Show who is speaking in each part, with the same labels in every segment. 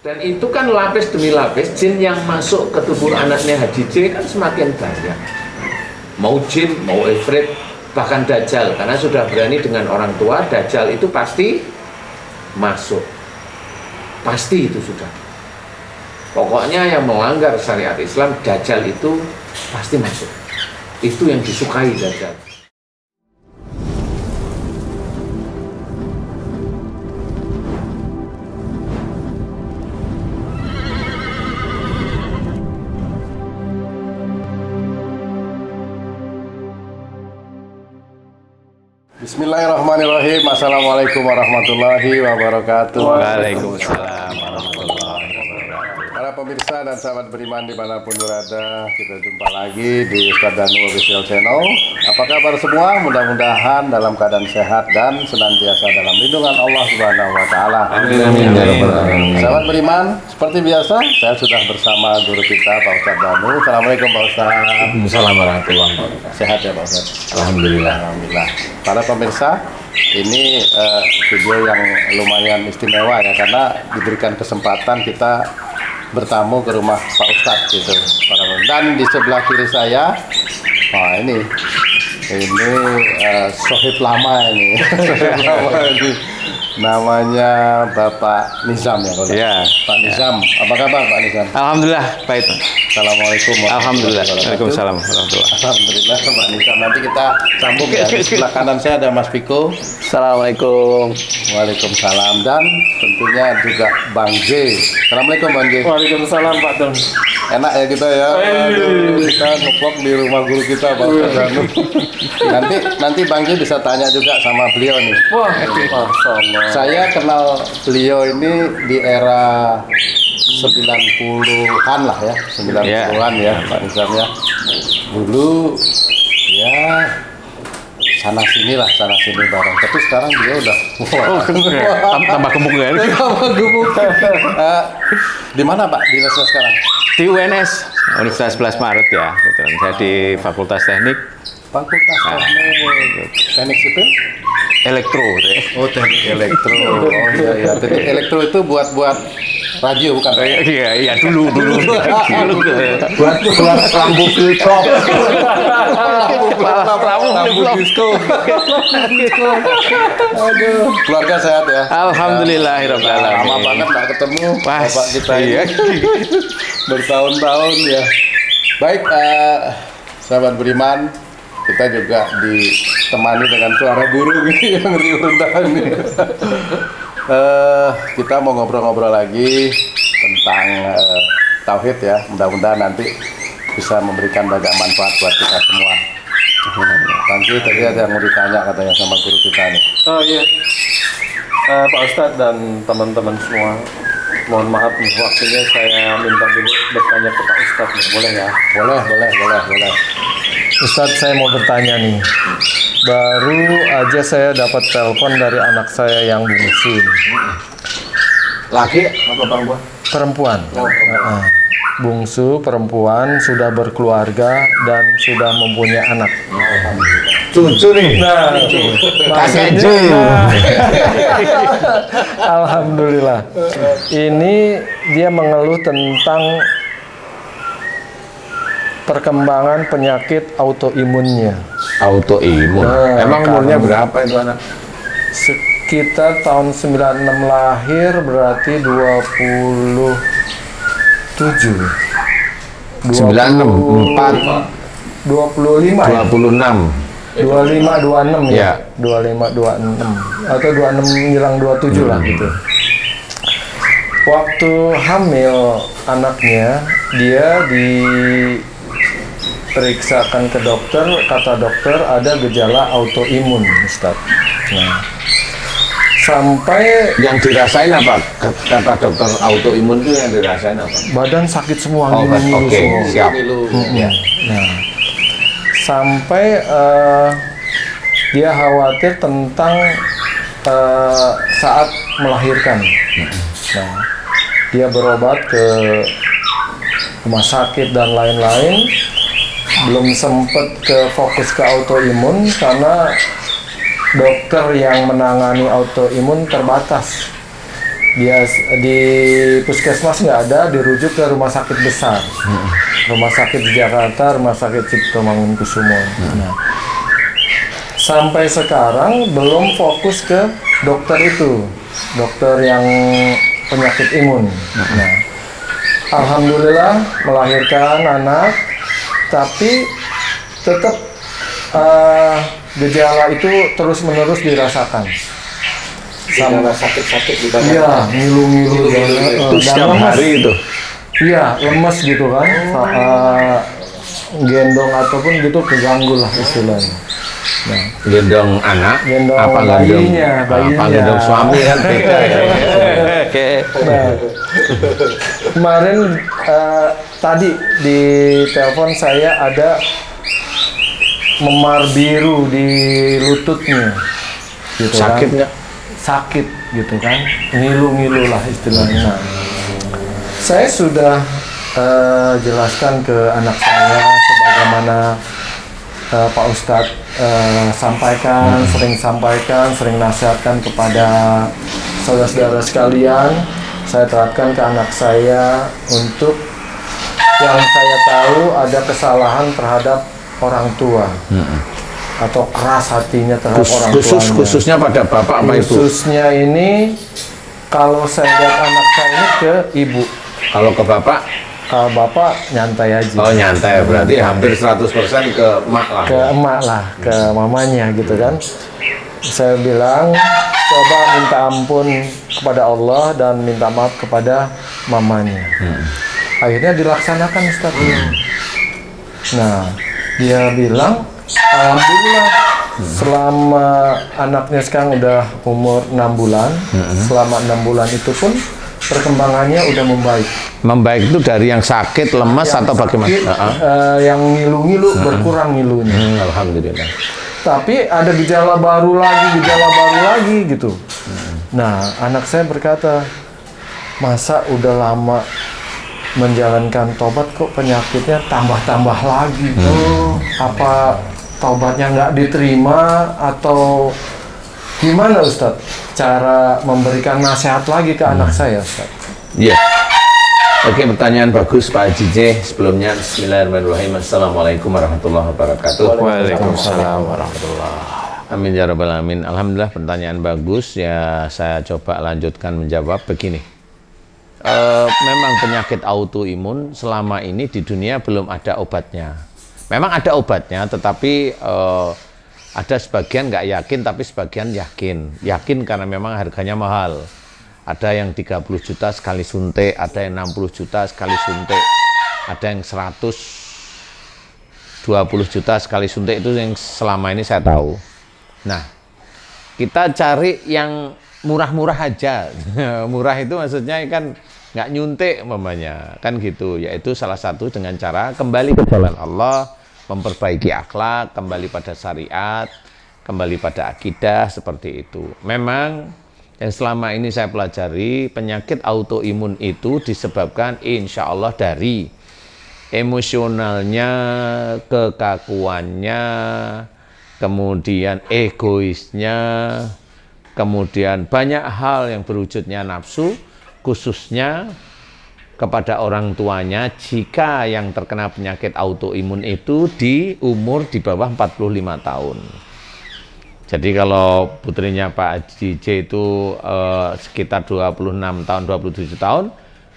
Speaker 1: Dan itu kan lapis demi lapis, jin yang masuk ke tubuh anaknya Haji J kan semakin banyak. Mau jin, mau ifrit, bahkan dajjal. Karena sudah berani dengan orang tua, dajjal itu pasti masuk. Pasti itu sudah. Pokoknya yang melanggar syariat Islam, dajjal itu pasti masuk. Itu yang disukai dajjal.
Speaker 2: Bismillahirrahmanirrahim. Assalamualaikum warahmatullahi wabarakatuh.
Speaker 3: Waalaikumsalam warahmatullahi wabarakatuh.
Speaker 2: Para pemirsa dan sahabat beriman dimanapun berada, kita jumpa lagi di Ustadz Danu Official Channel. Apa kabar semua? Mudah-mudahan dalam keadaan sehat dan senantiasa dalam lindungan Allah Subhanahu wa Ta'ala.
Speaker 3: Amin.
Speaker 2: Sahabat beriman, seperti biasa, saya sudah bersama guru kita Pak Ustadz Danu. Assalamualaikum Pak Ustadz.
Speaker 3: Waalaikumsalam warahmatullahi wabarakatuh.
Speaker 2: Sehat ya Pak Ustadz?
Speaker 3: Alhamdulillah.
Speaker 2: Alhamdulillah. Para pemirsa, ini video yang lumayan istimewa ya, karena diberikan kesempatan kita bertamu ke rumah Pak Ustadz gitu. Dan di sebelah kiri saya, wah ini sohib lama ini, sohib lama ini. Namanya Bapak Nizam ya, Pak?
Speaker 3: Ya.
Speaker 2: Pak Nizam, apa kabar Pak Nizam?
Speaker 3: Alhamdulillah, baik.
Speaker 2: Assalamualaikum.
Speaker 3: Alhamdulillah. Waalaikumsalam warahmatullahi.
Speaker 2: Alhamdulillah Pak Nizam. Nanti kita sambung ya. Di sebelah kanan saya ada Mas Piko.
Speaker 3: Assalamualaikum.
Speaker 2: Waalaikumsalam. Dan tentunya juga Bang J. Assalamualaikum Bang J.
Speaker 4: Waalaikumsalam Pak Don.
Speaker 2: Enak ya kita ya. Aduh, kita ngevlog di rumah guru kita Pak Danu. Nanti Bang J bisa tanya juga sama beliau nih.
Speaker 4: Wah, masyaallah.
Speaker 2: Saya kenal beliau ini di era 90-an lah ya, 90-an ya Pak Nizam ya. Dulu ya sana sini bareng. Tapi sekarang dia udah
Speaker 3: Tambah gemuk ya?
Speaker 2: tambah gemuk. Di mana Pak dinasnya sekarang?
Speaker 3: Di UNS, Universitas 11 Maret ya. Saya di Fakultas Teknik.
Speaker 2: Fakultas Teknik Sipil?
Speaker 3: Elektro.
Speaker 2: Oh, teknik elektro. Oh iya. Teknik elektro itu buat radio bukan?
Speaker 3: Iya, dulu.
Speaker 2: Buat lampu flip-flop. Lampu disco. Aduh, keluarga sehat ya?
Speaker 3: Alhamdulillahirabbil alamin.
Speaker 2: Lama banget nggak ketemu Bapak kita
Speaker 3: iya.
Speaker 2: Bertahun-tahun ya. Baik, sahabat beriman, kita juga ditemani dengan suara burung yang riuh rendah ini. Kita mau ngobrol-ngobrol lagi tentang tauhid ya. Mudah-mudahan nanti bisa memberikan banyak manfaat buat kita semua. Nanti tadi ada yang mau ditanya katanya sama guru kita nih.
Speaker 4: Oh iya. Pak Ustadz dan teman-teman semua, mohon maaf nih waktunya saya minta dulu bertanya ke Pak Ustadz nih, boleh ya?
Speaker 2: Boleh.
Speaker 4: Ustadz, saya mau bertanya nih. Baru aja saya dapat telepon dari anak saya yang bungsu.
Speaker 1: Laki apa perempuan?
Speaker 4: Perempuan. Bungsu perempuan, sudah berkeluarga dan sudah mempunyai anak.
Speaker 1: Cucu nih.
Speaker 4: Nah,
Speaker 1: Kakek
Speaker 4: alhamdulillah. Ini dia mengeluh tentang perkembangan penyakit autoimunnya.
Speaker 1: Autoimun. Emang umurnya berapa itu anak?
Speaker 4: Sekitar tahun 96 lahir, berarti 27.
Speaker 1: 96, 4,
Speaker 4: 25 ya?
Speaker 1: 26.
Speaker 4: 25, 26 ya?
Speaker 1: Ya.
Speaker 4: 25, 26 atau 26 menjelang 27 lah gitu. Waktu hamil anaknya, dia diperiksakan ke dokter, kata dokter ada gejala autoimun, Ustaz. Nah, sampai
Speaker 1: Yang dirasain apa? Kata dokter autoimun itu yang dirasain apa?
Speaker 4: badan sakit semua,
Speaker 1: Oh,
Speaker 4: ngilu-ngilu
Speaker 1: oke,
Speaker 4: semua.
Speaker 1: siap. Ya.
Speaker 4: Nah, sampai dia khawatir tentang saat melahirkan. Nah, dia berobat ke rumah sakit dan lain-lain, belum sempat ke fokus ke autoimun karena dokter yang menangani autoimun terbatas.
Speaker 5: di puskesmas nggak ada, dirujuk ke rumah sakit besar, rumah sakit di Jakarta, rumah sakit Cipto Mangunkusumo. Nah, sampai sekarang belum fokus ke dokter itu, dokter yang penyakit imun. Nah, alhamdulillah melahirkan anak, tapi tetap gejala itu terus-menerus dirasakan.
Speaker 1: Sama sakit-sakit di badan.
Speaker 5: Iya, ngilu-ngilu
Speaker 3: Itu setiap hari itu.
Speaker 5: Iya, lemes gitu kan. Gendong ataupun gitu keganggu lah istilahnya. Nah,
Speaker 1: Gendong anak,
Speaker 5: gendong
Speaker 1: apa
Speaker 5: bayinya,
Speaker 1: apa gendong suami kan beda ya.
Speaker 3: Oke.
Speaker 5: nah, kemarin tadi di telepon saya ada memar biru di lututnya. Gitu
Speaker 1: Sakit
Speaker 5: kan.
Speaker 1: nggak?
Speaker 5: Sakit gitu kan, ngilu-ngilu lah istilahnya. Nah, saya sudah jelaskan ke anak saya sebagaimana Pak Ustadz sampaikan, sering nasihatkan kepada saudara-saudara sekalian. Saya terapkan ke anak saya untuk yang saya tahu ada kesalahan terhadap orang tua. Atau keras hatinya terhadap orang tuanya.
Speaker 1: Khususnya pada bapak apa ibu?
Speaker 5: Khususnya ini kalau saya lihat anak saya ini ke ibu.
Speaker 1: Kalau ke bapak?
Speaker 5: Kalau bapak nyantai aja.
Speaker 1: Oh nyantai, berarti hampir 100% ke emak lah.
Speaker 5: Ke emak lah, ke mamanya gitu kan. Saya bilang coba minta ampun kepada Allah dan minta maaf kepada mamanya. Akhirnya dilaksanakan Ustaz. Nah, dia bilang alhamdulillah selama anaknya sekarang udah umur 6 bulan, selama 6 bulan itu pun perkembangannya udah membaik.
Speaker 3: Membaik itu dari yang sakit, lemas
Speaker 5: Yang
Speaker 3: atau bagaimana?
Speaker 5: sakit, yang ngilu-ngilu berkurang ngilunya.
Speaker 1: Alhamdulillah.
Speaker 5: Tapi ada gejala baru lagi gitu. Nah, anak saya berkata, masa udah lama menjalankan tobat kok penyakitnya tambah-tambah lagi. Apa taubatnya nggak diterima atau gimana Ustadz? Cara memberikan nasihat lagi ke anak saya Ustadz.
Speaker 1: Iya. Oke, pertanyaan bagus Pak Haji J. Sebelumnya Bismillahirrahmanirrahim. Assalamualaikum warahmatullahi wabarakatuh.
Speaker 3: Waalaikumsalam warahmatullahi wabarakatuh. Amin ya rabbal alamin. Alhamdulillah pertanyaan bagus ya. Saya coba lanjutkan menjawab begini. Memang penyakit autoimun selama ini di dunia belum ada obatnya. Memang ada obatnya, tetapi ada sebagian nggak yakin, tapi sebagian yakin. Yakin karena memang harganya mahal. Ada yang 30 juta sekali suntik, ada yang 60 juta sekali suntik, ada yang 120 juta sekali suntik, itu yang selama ini saya tahu. Nah, kita cari yang murah-murah aja. Murah itu maksudnya kan nggak nyuntik umpamanya, kan gitu. Yaitu salah satu dengan cara kembali ke jalan Allah, memperbaiki akhlak, kembali pada syariat, kembali pada akidah, seperti itu. Memang yang selama ini saya pelajari, penyakit autoimun itu disebabkan insya Allah dari emosionalnya, kekakuannya, kemudian egoisnya, kemudian banyak hal yang berwujudnya nafsu, khususnya kepada orang tuanya jika yang terkena penyakit autoimun itu di umur di bawah 45 tahun. Jadi kalau putrinya Pak Haji J itu sekitar 26 tahun, 27 tahun,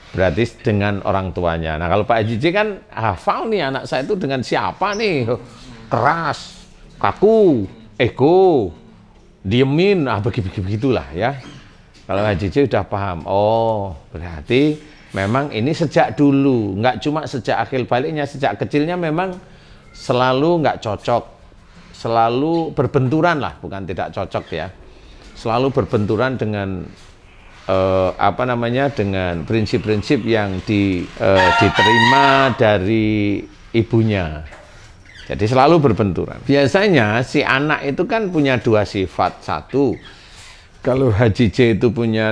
Speaker 3: berarti dengan orang tuanya. Nah kalau Pak Haji J kan hafal nih anak saya itu dengan siapa nih, keras, kaku, ego, diemin, begitulah ya. Kalau Haji J udah paham, oh berarti memang ini sejak dulu, nggak cuma sejak akil baliknya, sejak kecilnya memang selalu nggak cocok. Selalu berbenturan lah, bukan tidak cocok ya. Selalu berbenturan dengan dengan prinsip-prinsip yang diterima dari ibunya. Jadi selalu berbenturan. Biasanya si anak itu kan punya dua sifat. Satu, kalau Haji J itu punya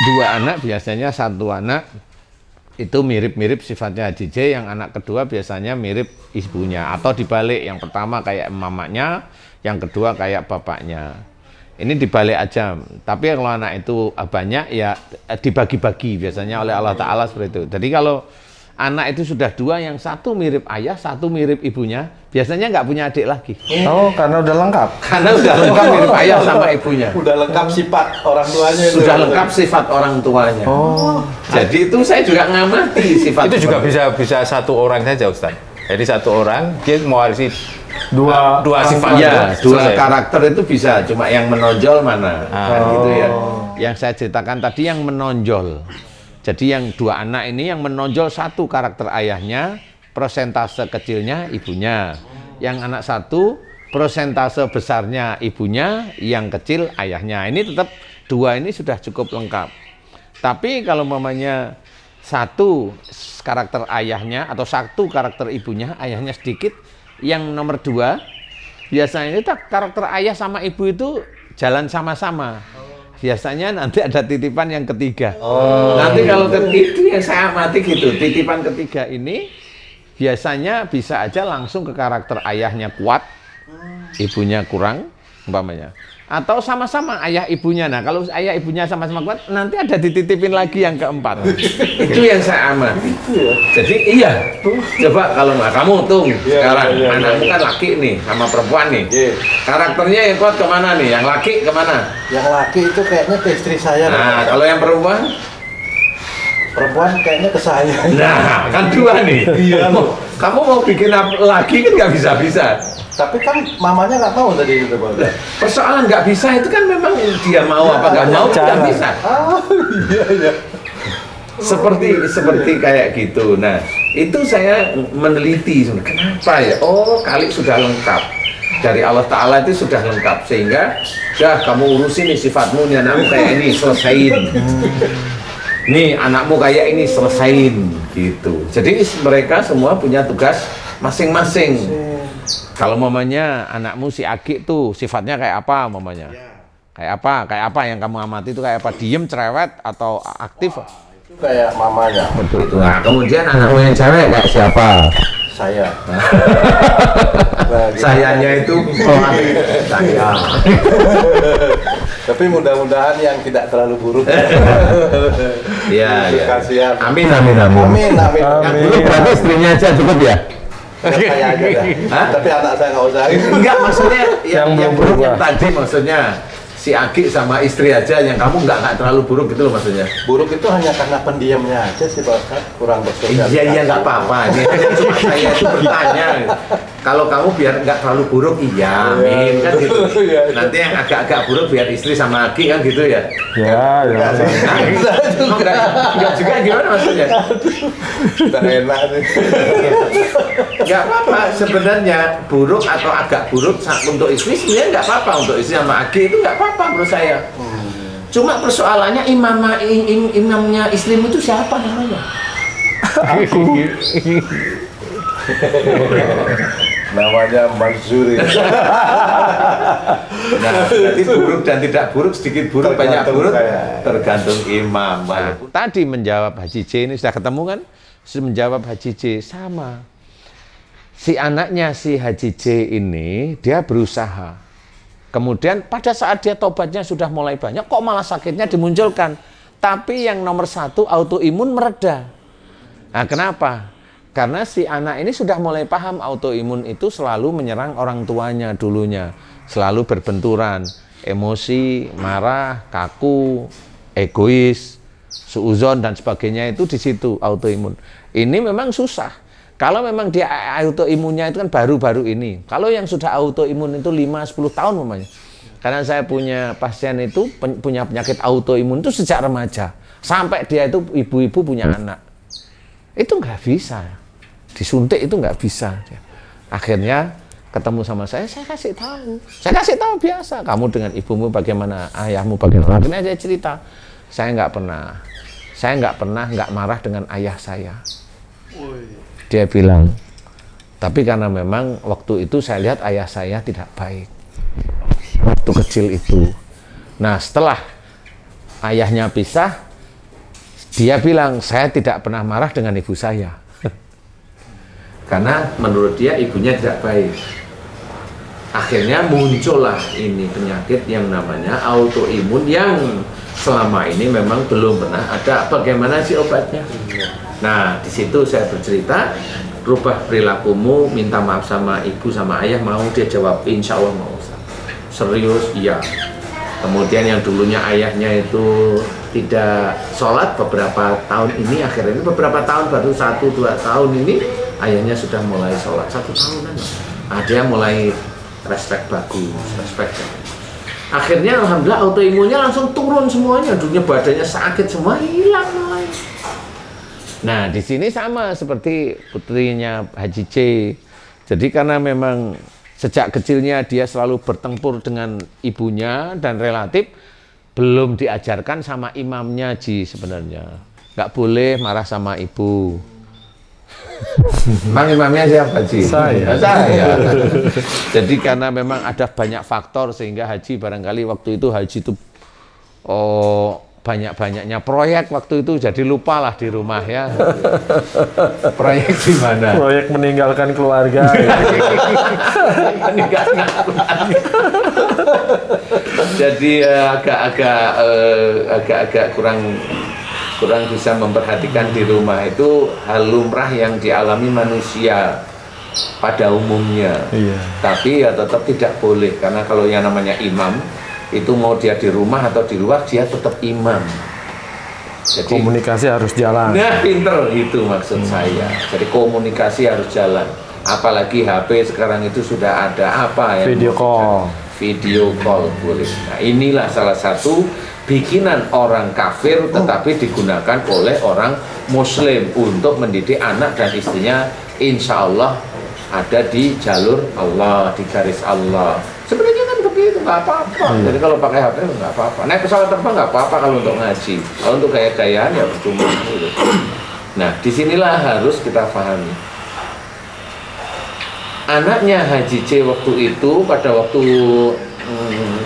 Speaker 3: dua anak, biasanya satu anak itu mirip-mirip sifatnya Haji J, yang anak kedua biasanya mirip ibunya, atau dibalik, yang pertama kayak mamanya, yang kedua kayak bapaknya. Ini dibalik aja. Tapi kalau anak itu banyak ya dibagi-bagi biasanya oleh Allah Ta'ala seperti itu. Jadi kalau anak itu sudah dua, yang satu mirip ayah, satu mirip ibunya, biasanya nggak punya adik lagi.
Speaker 5: Oh, karena udah lengkap.
Speaker 3: Karena udah lengkap mirip ayah sama ibunya.
Speaker 2: Udah lengkap sifat orang tuanya itu.
Speaker 1: Sudah lengkap sifat orang tuanya.
Speaker 5: Oh,
Speaker 1: Jadi itu saya juga ngamati sifat.
Speaker 6: Itu juga bisa satu orang saja, Ustaz. Jadi satu orang dia mewarisi
Speaker 5: dua
Speaker 6: sifat.
Speaker 1: Ya, dua
Speaker 6: Selesai.
Speaker 1: karakter itu bisa, cuma yang menonjol mana, kan gitu ya.
Speaker 3: Yang saya ceritakan tadi yang menonjol. Jadi yang dua anak ini yang menonjol satu karakter ayahnya, persentase kecilnya ibunya. Yang anak satu persentase besarnya ibunya, yang kecil ayahnya. Ini tetap dua ini sudah cukup lengkap. Tapi kalau mamanya satu karakter ayahnya atau satu karakter ibunya, ayahnya sedikit, yang nomor dua biasanya itu karakter ayah sama ibu itu jalan sama-sama. Biasanya nanti ada titipan yang ketiga.
Speaker 1: Nanti kalau itu yang saya amati gitu,
Speaker 3: Titipan ketiga ini biasanya bisa aja langsung ke karakter ayahnya kuat, ibunya kurang, umpamanya. Atau sama-sama ayah ibunya. Nah, kalau ayah ibunya sama-sama kuat, nanti ada dititipin lagi yang keempat.
Speaker 1: itu yang saya amati. Jadi iya, coba kalau nggak kamu tuh sekarang anakmu kan laki nih sama perempuan nih. Karakternya yang kuat kemana nih? Yang laki kemana?
Speaker 2: Yang laki itu kayaknya ke istri saya.
Speaker 1: Nah, kalau yang perempuan?
Speaker 2: Perempuan kayaknya ke saya.
Speaker 1: Nah, kan dua nih. Iya. Kamu mau bikin lagi kan nggak bisa-bisa.
Speaker 2: Tapi kan mamanya nggak mau tadi itu, Bang.
Speaker 1: Persoalan nggak bisa itu kan memang dia mau apa nggak mau nggak bisa.
Speaker 2: Iya.
Speaker 1: Seperti kayak gitu. Nah, itu saya meneliti kenapa ya? Oh, kali sudah lengkap. Dari Allah Ta'ala itu sudah lengkap sehingga dah kamu urusin nih sifatmu nih, anakmu kayak ini selesain. Nih anakmu kayak ini selesain gitu. Jadi mereka semua punya tugas masing-masing.
Speaker 3: Kalau mamanya anakmu si Agi tuh sifatnya kayak apa mamanya? Kayak apa yang kamu amati itu kayak apa? Diem, cerewet, atau aktif?
Speaker 2: Itu kayak mamanya.
Speaker 1: Betul itu. Nah, kemudian anakmu yang cewek kayak siapa?
Speaker 2: Saya.
Speaker 1: Sayanya itu saya.
Speaker 2: Tapi mudah-mudahan yang tidak terlalu buruk.
Speaker 1: Iya, iya.
Speaker 2: Kasihan.
Speaker 1: Amin, amin, amin.
Speaker 2: Amin, amin.
Speaker 1: Yang dulu berarti istrinya aja cukup ya?
Speaker 2: Saya aja dah.
Speaker 1: Hah?
Speaker 2: Tapi anak saya nggak usah.
Speaker 1: Enggak, maksudnya yang
Speaker 5: belum
Speaker 1: buruk
Speaker 5: berubah.
Speaker 1: yang tadi maksudnya si Agi sama istri aja, yang kamu nggak terlalu buruk gitu loh maksudnya.
Speaker 2: Buruk itu hanya karena pendiamnya aja sih, Pak Ustaz. Kurang bersosialisasi.
Speaker 1: Iya, iya, nggak apa-apa. Ini cuma saya itu bertanya. Kalau kamu biar nggak terlalu buruk, iya, amin kan gitu. Nanti yang agak-agak buruk biar istri sama Agi kan gitu ya.
Speaker 5: ya.
Speaker 1: Nah, enggak juga gimana maksudnya?
Speaker 2: Udah enak nih.
Speaker 1: Nggak apa-apa sebenarnya, buruk atau agak buruk untuk istri sebenarnya nggak apa-apa, untuk istri sama Agi itu nggak apa-apa menurut saya. Cuma persoalannya imamnya istrimu itu siapa namanya?
Speaker 2: Namanya Mansuri.
Speaker 1: Nah, berarti buruk dan tidak buruk, sedikit buruk, banyak
Speaker 2: Tergantung
Speaker 1: buruk,
Speaker 2: saya.
Speaker 1: tergantung imam.
Speaker 3: Nah, tadi menjawab Haji J ini sudah ketemu kan? Sudah menjawab Haji J sama. Si anaknya si Haji J ini dia berusaha. Kemudian pada saat dia tobatnya sudah mulai banyak, kok malah sakitnya dimunculkan. Tapi yang nomor satu autoimun mereda. Nah, kenapa? Karena si anak ini sudah mulai paham autoimun itu selalu menyerang orang tuanya dulunya. Selalu berbenturan, emosi, marah, kaku, egois, suuzon dan sebagainya itu di situ autoimun. Ini memang susah. Kalau memang dia autoimunnya itu kan baru-baru ini. Kalau yang sudah autoimun itu 5-10 tahun namanya. Karena saya punya pasien itu punya penyakit autoimun itu sejak remaja. Sampai dia itu ibu-ibu punya anak. Itu nggak bisa. Disuntik itu nggak bisa. Akhirnya ketemu sama saya kasih tahu. Saya kasih tahu biasa. Kamu dengan ibumu bagaimana, ayahmu bagaimana. Akhirnya saya cerita. Saya nggak pernah nggak marah dengan ayah saya. Dia bilang, tapi karena memang waktu itu saya lihat ayah saya tidak baik. Waktu kecil itu. Nah, setelah ayahnya pisah, dia bilang, saya tidak pernah marah dengan ibu saya. Karena menurut dia ibunya tidak baik.
Speaker 1: Akhirnya muncullah ini penyakit yang namanya autoimun yang selama ini memang belum pernah ada bagaimana sih obatnya. Nah, di situ saya bercerita, rubah perilakumu, minta maaf sama ibu sama ayah, mau? Dia jawab, insya Allah mau. Serius? Iya. Kemudian yang dulunya ayahnya itu tidak sholat beberapa tahun ini, akhirnya beberapa tahun, baru 1-2 tahun ini ayahnya sudah mulai sholat, 1 tahunan. Dia mulai respect bagus, respect. Akhirnya alhamdulillah autoimunnya langsung turun semuanya, dunia badannya sakit semua hilang mulai.
Speaker 3: Nah, di sini sama seperti putrinya Haji C. Jadi karena memang sejak kecilnya dia selalu bertempur dengan ibunya dan relatif belum diajarkan sama imamnya Ji sebenarnya. Nggak boleh marah sama ibu.
Speaker 1: Memang imamnya siapa Ji?
Speaker 5: Saya.
Speaker 3: Jadi karena memang ada banyak faktor sehingga Haji barangkali waktu itu Haji itu banyak-banyaknya proyek waktu itu, jadi lupalah di rumah ya.
Speaker 1: Proyek di mana?
Speaker 5: Proyek meninggalkan keluarga.
Speaker 1: Meninggalkan keluarga. Jadi agak-agak kurang bisa memperhatikan di rumah. Itu hal lumrah yang dialami manusia pada umumnya.
Speaker 5: Iya.
Speaker 1: Tapi ya tetap tidak boleh, karena kalau yang namanya imam itu mau dia di rumah atau di luar dia tetap imam. Jadi
Speaker 5: Komunikasi harus jalan.
Speaker 1: nah, pinter itu maksud saya. Jadi komunikasi harus jalan. Apalagi HP sekarang itu sudah ada apa ya?
Speaker 5: Video call.
Speaker 1: Video call boleh. Nah, inilah salah satu bikinan orang kafir tetapi digunakan oleh orang muslim untuk mendidik anak dan istrinya, insya Allah ada di jalur Allah, di garis Allah. Sebenarnya kan begitu, nggak apa-apa. Jadi kalau pakai HP nggak apa-apa. Naik pesawat terbang nggak apa-apa kalau untuk ngaji. Kalau untuk gaya-gayaan ya percuma. Nah, disinilah harus kita pahami. Anaknya Haji C waktu itu, pada waktu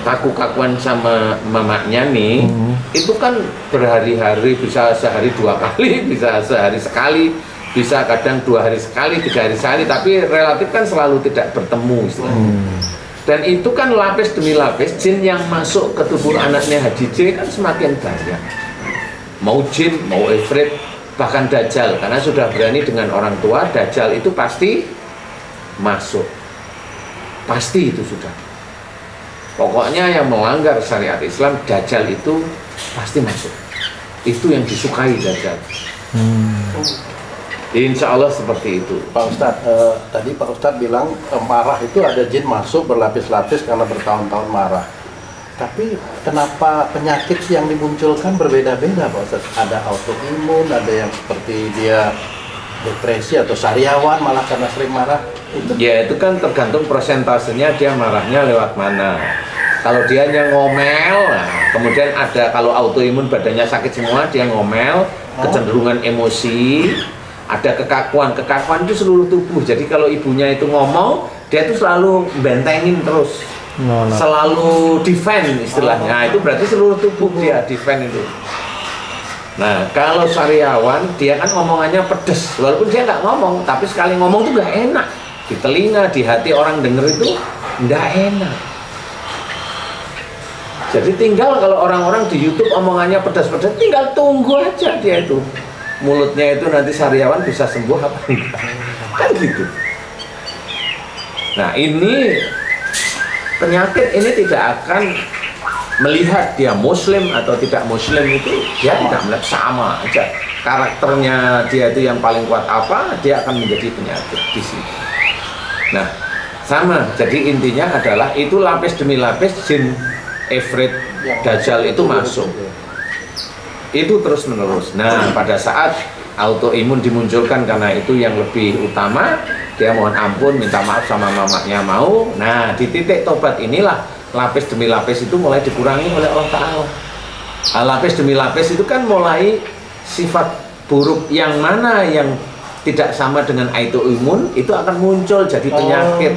Speaker 1: kaku-kakuan sama mamanya nih, itu kan berhari-hari, bisa sehari 2 kali, bisa sehari sekali, bisa kadang 2 hari sekali, 3 hari sekali, tapi relatif kan selalu tidak bertemu istilahnya. Dan itu kan lapis demi lapis jin yang masuk ke tubuh anaknya Haji C kan semakin banyak. Mau jin, mau ifrit, bahkan dajjal, karena sudah berani dengan orang tua, dajjal itu pasti masuk, pasti itu sudah. Pokoknya yang melanggar syariat Islam, dajjal itu pasti masuk. Itu yang disukai dajjal. Insya Allah seperti itu.
Speaker 2: Pak Ustadz, tadi Pak Ustadz bilang marah itu ada jin masuk berlapis-lapis karena bertahun-tahun marah. Tapi kenapa penyakit yang dimunculkan berbeda-beda Pak Ustadz? Ada autoimun, ada yang seperti dia depresi atau sariawan malah karena sering marah.
Speaker 1: Ya itu kan tergantung persentasenya dia marahnya lewat mana. Kalau dia yang ngomel, nah, kemudian ada kalau autoimun badannya sakit semua, dia ngomel, kecenderungan emosi, ada kekakuan itu seluruh tubuh. Jadi kalau ibunya itu ngomong, dia itu selalu bentengin terus, selalu defend istilahnya. Nah, itu berarti seluruh tubuh dia defend itu. Nah, kalau sariawan, dia kan ngomongannya pedes. Walaupun dia nggak ngomong, tapi sekali ngomong tuh nggak enak. Di telinga, di hati orang denger itu nggak enak. Jadi tinggal kalau orang-orang di YouTube omongannya pedas-pedas, tinggal tunggu aja dia itu. Mulutnya itu nanti sariawan bisa sembuh apa enggak. Kan gitu. Nah, ini penyakit ini tidak akan melihat dia muslim atau tidak muslim, itu dia tidak melihat, sama aja karakternya dia itu yang paling kuat apa, dia akan menjadi penyakit di sini. Nah, sama. Jadi intinya adalah itu lapis demi lapis jin ifrit dajjal itu masuk. Itu terus menerus. Nah, pada saat autoimun dimunculkan karena itu yang lebih utama, dia mohon ampun, minta maaf sama mamanya mau. Nah, di titik tobat inilah lapis demi lapis itu mulai dikurangi oleh Allah Ta'ala. Lapis demi lapis itu kan mulai sifat buruk yang mana yang tidak sama dengan autoimun itu akan muncul jadi penyakit.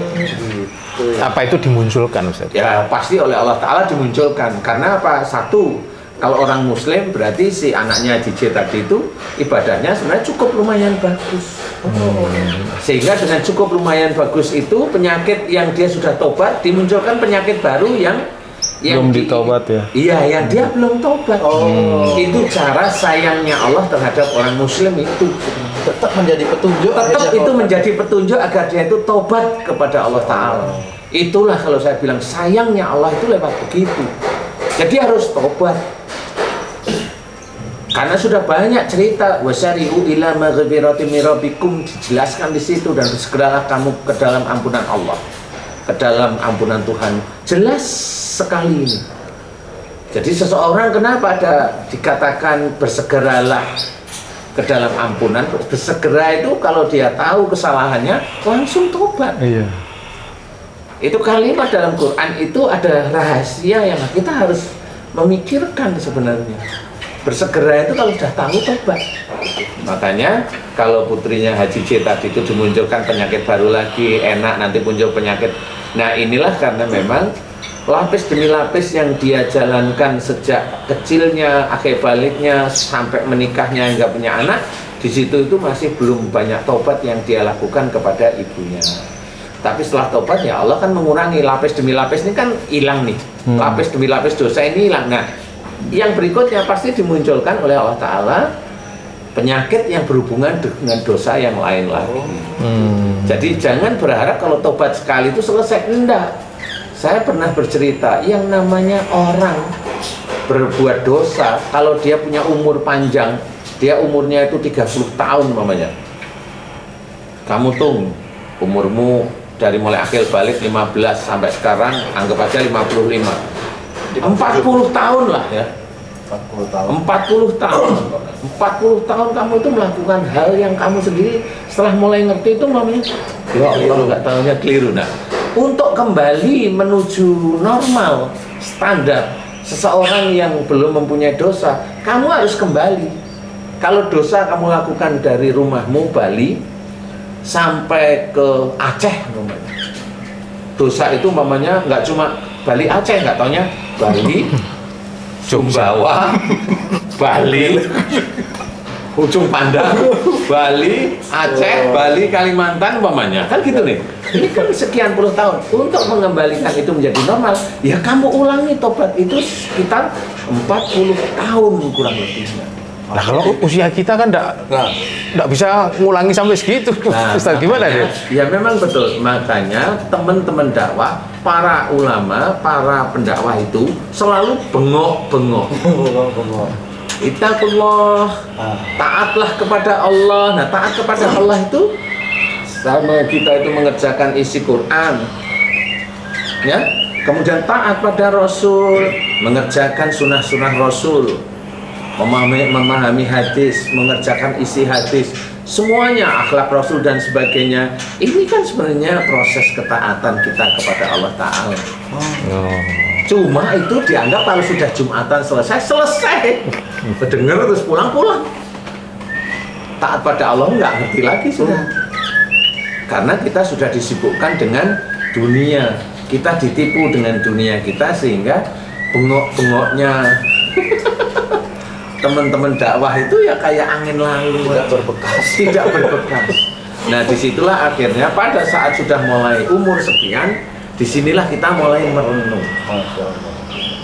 Speaker 6: Apa itu dimunculkan, Ustaz?
Speaker 1: Ya pasti oleh Allah Ta'ala dimunculkan. Karena apa? Satu, kalau orang muslim berarti si anaknya Haji C tadi itu ibadahnya sebenarnya cukup lumayan bagus. Sehingga dengan cukup lumayan bagus itu, penyakit yang dia sudah tobat dimunculkan penyakit baru yang
Speaker 5: Belum ditobat ya?
Speaker 1: Iya, yang dia belum tobat. Itu cara sayangnya Allah terhadap orang Muslim itu.
Speaker 2: Tetap menjadi petunjuk.
Speaker 1: Tetap itu menjadi petunjuk agar dia itu tobat kepada Allah Ta'ala. Itulah kalau saya bilang sayangnya Allah itu lewat begitu. Jadi harus tobat. Karena sudah banyak cerita wasari'u ila maghfiratin min rabbikum, dijelaskan di situ, dan segeralah kamu ke dalam ampunan Allah, ke dalam ampunan Tuhan. Jelas sekali ini. Jadi seseorang kenapa ada dikatakan bersegeralah ke dalam ampunan? Bersegera itu kalau dia tahu kesalahannya langsung tobat.
Speaker 5: Iya.
Speaker 1: Itu kalimat dalam Quran itu ada rahasia yang kita harus memikirkan sebenarnya. Bersegera itu kalau sudah tahu tobat. Makanya kalau putrinya Haji J tadi itu dimunculkan penyakit baru lagi, enak nanti muncul penyakit. Nah inilah karena memang lapis demi lapis yang dia jalankan sejak kecilnya, akhir baliknya sampai menikahnya hingga punya anak, di situ itu masih belum banyak tobat yang dia lakukan kepada ibunya. Tapi setelah tobat ya Allah kan mengurangi, lapis demi lapis ini kan hilang nih, lapis demi lapis dosa ini hilang. Nah yang berikutnya pasti dimunculkan oleh Allah Ta'ala penyakit yang berhubungan dengan dosa yang lain lagi. Jadi jangan berharap kalau tobat sekali itu selesai. Enggak. Saya pernah bercerita yang namanya orang berbuat dosa, kalau dia punya umur panjang, dia umurnya itu 30 tahun mamanya. Kamu tuh umurmu dari mulai akhir balik 15 sampai sekarang anggap aja 55. 40 tahun lah ya. 40 tahun 40 tahun kamu itu melakukan hal yang kamu sendiri setelah mulai ngerti itu mamanya ya Allah nggak tahunya keliru. Nah untuk kembali menuju normal standar seseorang yang belum mempunyai dosa, kamu harus kembali. Kalau dosa kamu lakukan dari rumahmu Bali sampai ke Aceh namanya. Dosa itu mamanya nggak cuma Bali Aceh, nggak taunya Bali Sumbawa, Bali, Ujung Pandang, Bali, Aceh, Bali, Kalimantan umpamanya. Kan gitu nih. Ini kan sekian puluh tahun. Untuk mengembalikan itu menjadi normal, ya kamu ulangi tobat itu sekitar 40 tahun kurang lebihnya.
Speaker 6: Nah kalau usia kita kan enggak bisa ngulangi sampai segitu.
Speaker 1: Nah,
Speaker 6: Ustaz gimana deh?
Speaker 1: Ya memang betul. Makanya teman-teman dakwah, para ulama, para pendakwah itu selalu bengok-bengok. Ittaqullah, taatlah kepada Allah. Nah taat kepada Allah itu sama kita itu mengerjakan isi Quran, ya. Kemudian taat pada Rasul, mengerjakan sunnah-sunnah Rasul, memahami hadis, mengerjakan isi hadis, semuanya akhlak Rasul dan sebagainya. Ini kan sebenarnya proses ketaatan kita kepada Allah Ta'ala. Cuma itu dianggap kalau sudah Jumatan selesai. Dengar terus pulang. Taat pada Allah nggak ngerti lagi sudah. Karena kita sudah disibukkan dengan dunia. Kita ditipu dengan dunia kita sehingga bengok-bengoknya teman-teman dakwah itu ya kayak angin lalu, tidak berbekas. Nah disitulah akhirnya pada saat sudah mulai umur sekian, disinilah kita mulai merenung.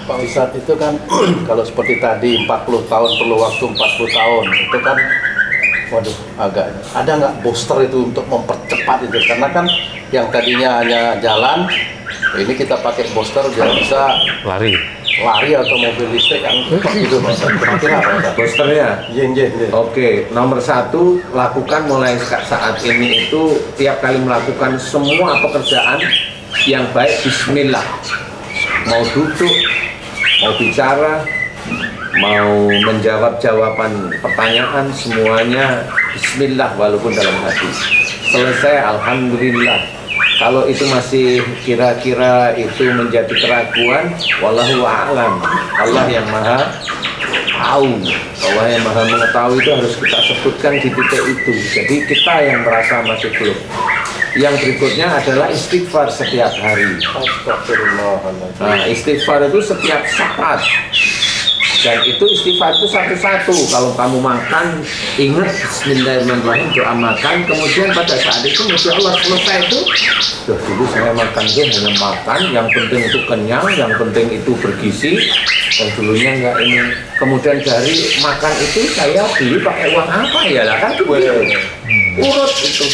Speaker 2: Pak Ustadz itu kan kalau seperti tadi 40 tahun perlu waktu 40 tahun itu kan, waduh agak ada nggak booster itu untuk mempercepat itu, karena kan yang tadinya hanya jalan ini kita pakai booster biar bisa lari atau mobil listrik yang gitu Pak. Kira-kira apa
Speaker 1: Boosternya?
Speaker 2: Iya.
Speaker 1: Oke, nomor 1 lakukan mulai saat ini itu tiap kali melakukan semua pekerjaan yang baik bismillah. Mau duduk, mau bicara, mau menjawab jawaban pertanyaan, semuanya bismillah walaupun dalam hati. Selesai alhamdulillah. Kalau itu masih kira-kira itu menjadi keraguan, wallahu a'lam. Allah yang maha tahu, Allah yang maha mengetahui itu harus kita sebutkan di titik itu. Jadi kita yang merasa masih belum. Yang berikutnya adalah istighfar setiap hari. Nah, istighfar itu setiap saat. Dan itu istighfar itu satu-satu. Kalau kamu makan, ingat Bismillahirrahmanirrahim, doa makan. Kemudian pada saat itu Masya Allah selesai itu, dulu saya makan itu hanya makan. Yang penting itu kenyang, yang penting itu bergizi. Dan dulunya enggak ini. Kemudian dari makan itu saya beli pakai uang apa ya lah kan? Urut itu.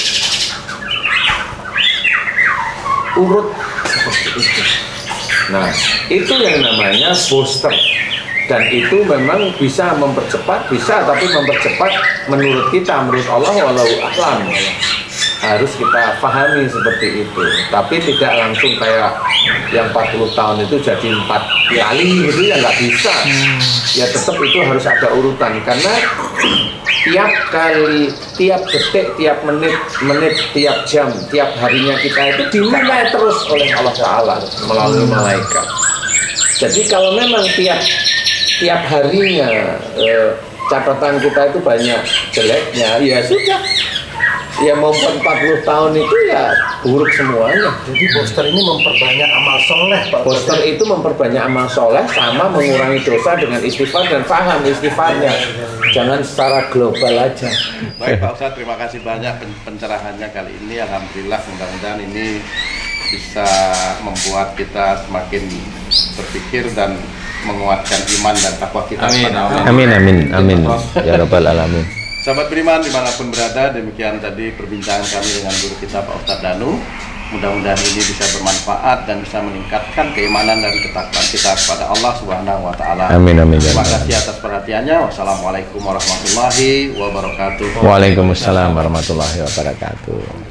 Speaker 1: Urut seperti itu. Nah, itu yang namanya booster. Dan itu memang bisa mempercepat, bisa, tapi mempercepat menurut kita, menurut Allah, walau a'lam. Harus kita pahami seperti itu. Tapi tidak langsung kayak yang 40 tahun itu jadi 4 kali gitu ya, nggak bisa. Ya tetap itu harus ada urutan. Karena tiap kali, tiap detik, tiap menit, tiap jam, tiap harinya kita itu dinilai terus oleh Allah Ta'ala melalui malaikat. Jadi kalau memang tiap harinya catatan kita itu banyak jeleknya, ya sudah. Ya maupun 40 tahun itu ya buruk semuanya.
Speaker 5: Jadi booster ini memperbanyak amal soleh, Pak.
Speaker 1: Booster itu memperbanyak amal soleh sama mengurangi dosa dengan istighfar dan paham istighfarnya. Jangan secara global aja.
Speaker 2: Baik Pak Ustadz, terima kasih banyak pencerahannya kali ini. Alhamdulillah, mudah-mudahan ini bisa membuat kita semakin berpikir dan menguatkan iman dan takwa kita.
Speaker 3: Amin. Ya Rabbal Alamin.
Speaker 2: Sahabat beriman dimanapun berada, demikian tadi perbincangan kami dengan guru kita Pak Ustadz Danu. Mudah-mudahan ini bisa bermanfaat dan bisa meningkatkan keimanan dan ketakwaan kita kepada Allah Subhanahu wa Ta'ala.
Speaker 3: Amin.
Speaker 2: Terima kasih atas perhatiannya. Wassalamualaikum warahmatullahi wabarakatuh.
Speaker 3: Waalaikumsalam warahmatullahi wabarakatuh.